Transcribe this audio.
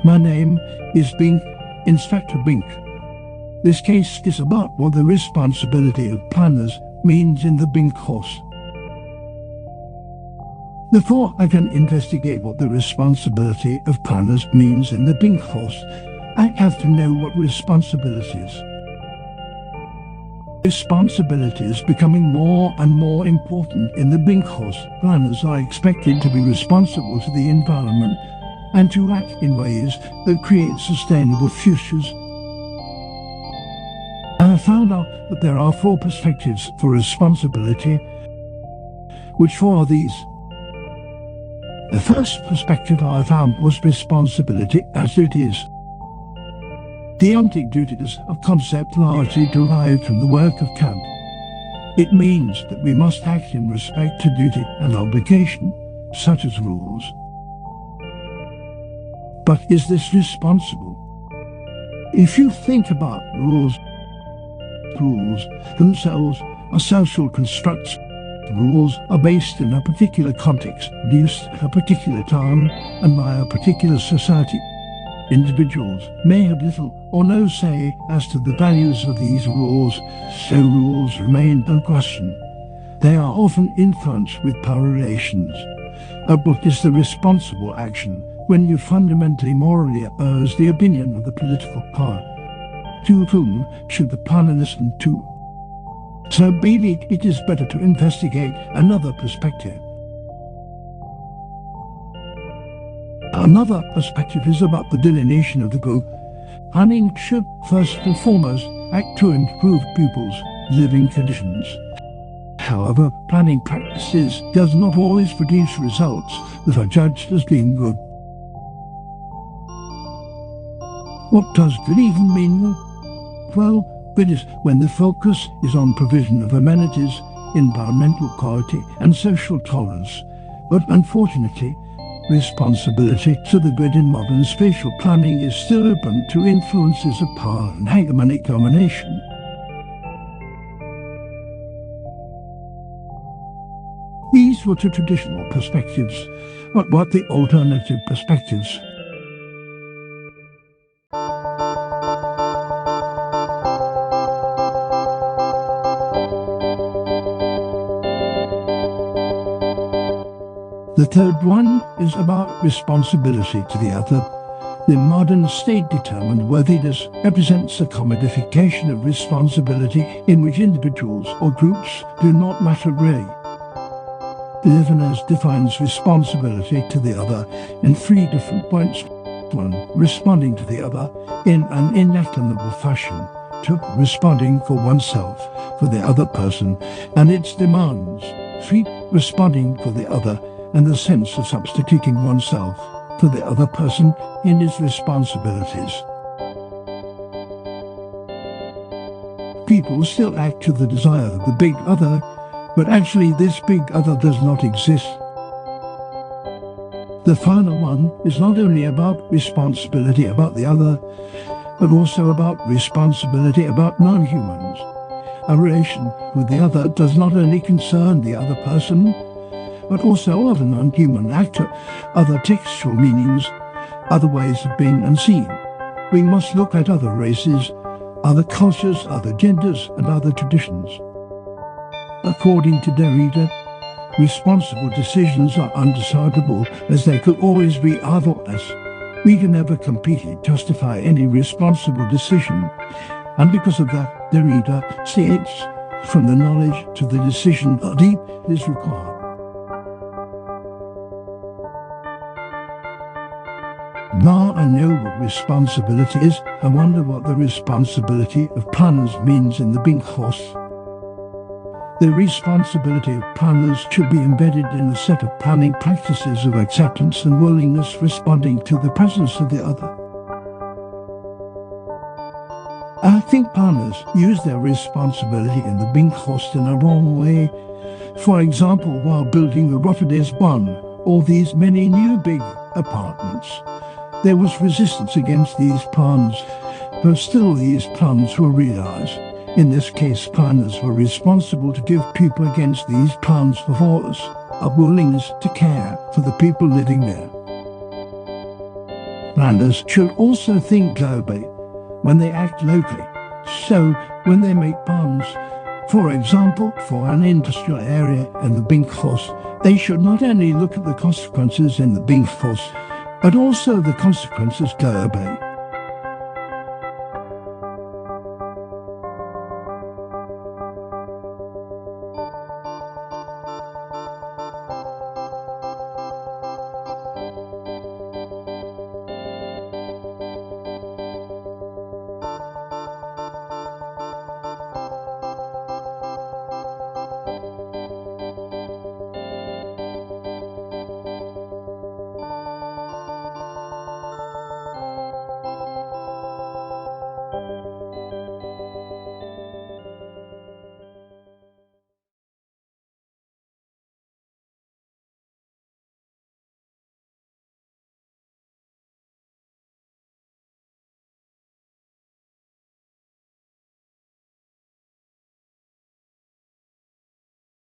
My name is Binck, Inspector Binck. This case is about what the responsibility of planners means in the Binck course. Before I can investigate what the responsibility of planners means in the Binck course, I have to know what responsibility is. Responsibility is becoming more and more important in the Binck course. Planners are expected to be responsible to the environment and to act in ways that create sustainable futures. I have found out that there are 4 perspectives for responsibility. Which 4 are these? The first perspective I found was responsibility as it is. Deontic duty is a concept largely derived from the work of Kant. It means that we must act in respect to duty and obligation, such as rules. But is this responsible? If you think about rules themselves are social constructs. Rules are based in a particular context, used at a particular time and by a particular society. Individuals may have little or no say as to the values of these rules, so rules remain unquestioned. They are often influenced with power relations. What is the responsible action when you fundamentally morally oppose the opinion of the political power? To whom should the planner listen to? So maybe it is better to investigate another perspective. Another perspective is about the delineation of the good. Planning should first and foremost act to improve pupils' living conditions. However, planning practices does not always produce results that are judged as being good. What does good even mean? Well, good is when the focus is on provision of amenities, environmental quality and social tolerance. But unfortunately, responsibility to the good in modern spatial planning is still open to influences of power and hegemonic domination. These were the traditional perspectives, but what the alternative perspectives? The third one is about responsibility to the other. The modern state-determined worthiness represents a commodification of responsibility in which individuals or groups do not matter really. Levinas defines responsibility to the other in 3 different points. 1. Responding to the other in an inequitable fashion. 2. Responding for oneself, for the other person and its demands. 3. Responding for the other and the sense of substituting oneself for the other person in his responsibilities. People still act to the desire of the big other, but actually this big other does not exist. The final one is not only about responsibility about the other, but also about responsibility about non-humans. A relation with the other does not only concern the other person, but also other non-human actor, other textual meanings, other ways of being unseen. We must look at other races, other cultures, other genders, and other traditions. According to Derrida, responsible decisions are undecidable as they could always be otherwise. We can never completely justify any responsible decision, and because of that, Derrida states, from the knowledge to the decision, a leap is required. Now I know what responsibility is, I wonder what the responsibility of planners means in the Binck course. The responsibility of planners should be embedded in a set of planning practices of acceptance and willingness responding to the presence of the other. I think planners use their responsibility in the Binck course in a wrong way. For example, while building the Rotterdam or these many new big apartments, there was resistance against these plans, but still these plans were realized. In this case, planners were responsible to give people against these plans for force, a willingness to care for the people living there. planners should also think globally when they act locally. So, when they make plans, for example, for an industrial area in the Binck force, they should not only look at the consequences in the Binck force, but also the consequences globally.